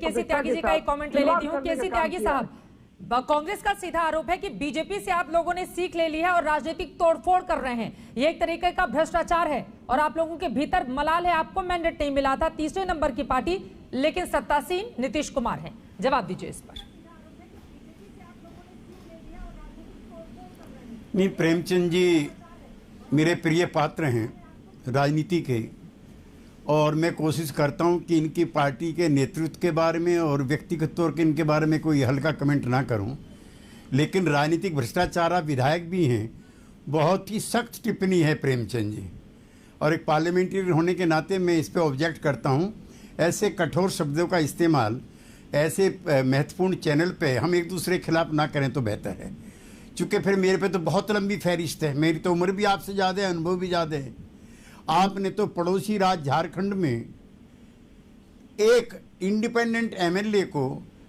केसी त्यागी जी का एक कमेंट ले लेती हूँ। केसी त्यागी साहब, कांग्रेस का सीधा आरोप है कि बीजेपी से आप लोगों ने सीख ले ली है और राजनीतिक तोड़फोड़ कर रहे हैं। ये एक तरीके का भ्रष्टाचार है और आप लोगों के भीतर मलाल है। आपको मैंडेट नहीं मिला था, तीसरे नंबर की पार्टी, लेकिन सत्तासीन नीतीश कुमार है। जवाब दीजिए इस पर। नहीं, प्रेमचंद जी मेरे प्रिय पात्र हैं राजनीति के, और मैं कोशिश करता हूं कि इनकी पार्टी के नेतृत्व के बारे में और व्यक्तिगत तौर के इनके बारे में कोई हल्का कमेंट ना करूं, लेकिन राजनीतिक भ्रष्टाचार आप विधायक भी हैं, बहुत ही सख्त टिप्पणी है प्रेमचंद जी, और एक पार्लियामेंट्री होने के नाते मैं इस पर ऑब्जेक्ट करता हूं। ऐसे कठोर शब्दों का इस्तेमाल ऐसे महत्वपूर्ण चैनल पे हम एक दूसरे के खिलाफ ना करें तो बेहतर है, चूँकि फिर मेरे पे तो बहुत लंबी फहरिस्त है। मेरी तो उम्र भी आपसे ज़्यादा है, अनुभव भी ज़्यादा है। आपने तो पड़ोसी राज्य झारखंड में एक इंडिपेंडेंट एमएलए को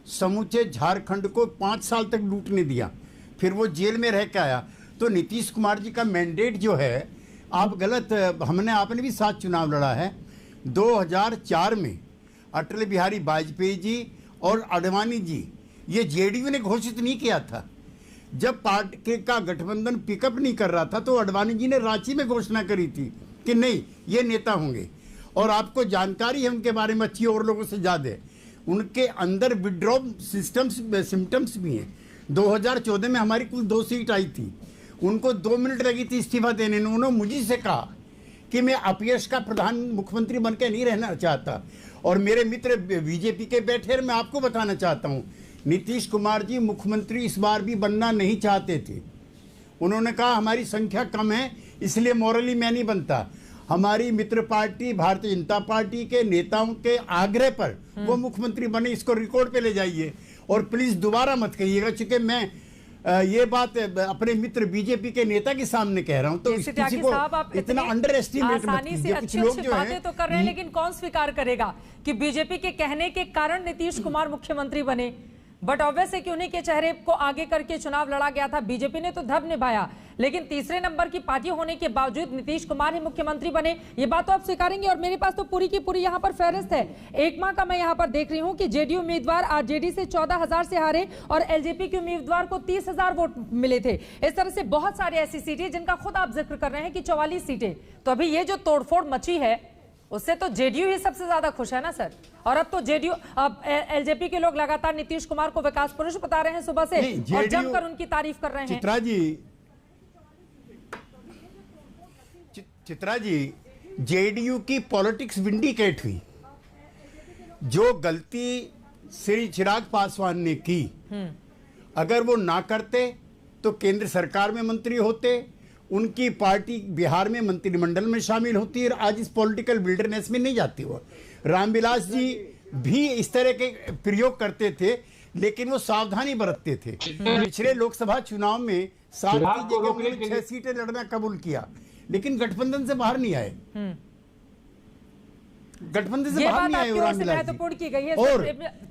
समूचे झारखंड को 5 साल तक लूटने दिया, फिर वो जेल में रह के आया। तो नीतीश कुमार जी का मैंडेट जो है, आप गलत, आपने भी साथ चुनाव लड़ा है 2004 में। अटल बिहारी वाजपेयी जी और आडवाणी जी, ये जेडीयू ने घोषित नहीं किया था। जब पार्टी का गठबंधन पिकअप नहीं कर रहा था तो आडवाणी जी ने रांची में घोषणा करी थी कि नहीं, ये नेता होंगे, और आपको जानकारी है उनके बारे में अच्छी और लोगों से ज़्यादा। उनके अंदर विड्रॉल सिम्टम्स भी हैं। 2014 में हमारी कुल 2 सीट आई थी, उनको 2 मिनट लगी थी इस्तीफा देने में। उन्होंने मुझे से कहा कि मैं अपयश का प्रधान मुख्यमंत्री बन के नहीं रहना चाहता, और मेरे मित्र बीजेपी के बैठे, मैं आपको बताना चाहता हूँ, नीतीश कुमार जी मुख्यमंत्री इस बार भी बनना नहीं चाहते थे। उन्होंने कहा हमारी संख्या कम है, इसलिए मॉरली मैं नहीं बनता। हमारी मित्र पार्टी भारतीय जनता पार्टी के नेताओं के आग्रह पर वो मुख्यमंत्री बने। इसको रिकॉर्ड पे ले जाइए और प्लीज दोबारा मत कहिएगा, चूंकि मैं ये बात अपने मित्र बीजेपी के नेता के सामने कह रहा हूं। तो किसी को इतना अंडर एस्टिमेट मत कीजिए। कुछ लोग जो बातें तो कर रहे हैं, लेकिन कौन स्वीकार करेगा कि बीजेपी के कहने के कारण नीतीश कुमार मुख्यमंत्री बने। बट ऑब्वियस है कि उन्हीं के चेहरे को आगे करके चुनाव लड़ा गया था। बीजेपी ने तो धब निभाया, लेकिन तीसरे नंबर की पार्टी होने के बावजूद नीतीश कुमार ही मुख्यमंत्री बने। ये बात तो आप स्वीकारेंगे। और मेरे पास तो पूरी की पूरी यहाँ पर फहरिस्त है। एक माह का मैं यहाँ पर देख रही हूँ कि जेडीयू उम्मीदवार आरजेडी से 14,000 से हारे और एलजेपी के उम्मीदवार को 30,000 वोट मिले थे। इस तरह से बहुत सारी ऐसी सीटें जिनका खुद आप जिक्र कर रहे हैं कि 44 सीटें। तो अभी ये जो तोड़फोड़ मची है उससे तो जेडीयू ही सबसे ज्यादा खुश है ना सर। और अब तो जेडीयू, अब एलजेपी के लोग लगातार नीतीश कुमार को विकास पुरुष बता रहे हैं सुबह से, और जमकर उनकी तारीफ कर रहे हैं। चित्रा जी, जेडीयू की पॉलिटिक्स विंडिकेट हुई। जो गलती श्री चिराग पासवान ने की, अगर वो ना करते तो केंद्र सरकार में मंत्री होते, उनकी पार्टी बिहार में मंत्रिमंडल में शामिल होती और आज इस पॉलिटिकल विल्डरनेस में नहीं जाती। वो रामविलास जी भी इस तरह के प्रयोग करते थे, लेकिन वो सावधानी बरतते थे। पिछले लोकसभा चुनाव में 7 की जगह उन्होंने 6 सीटें लड़ना कबूल किया, लेकिन गठबंधन से बाहर नहीं आए। गठबंधन से बाहर नहीं आए रामविलास जी। महत्वपूर्ण की गई है और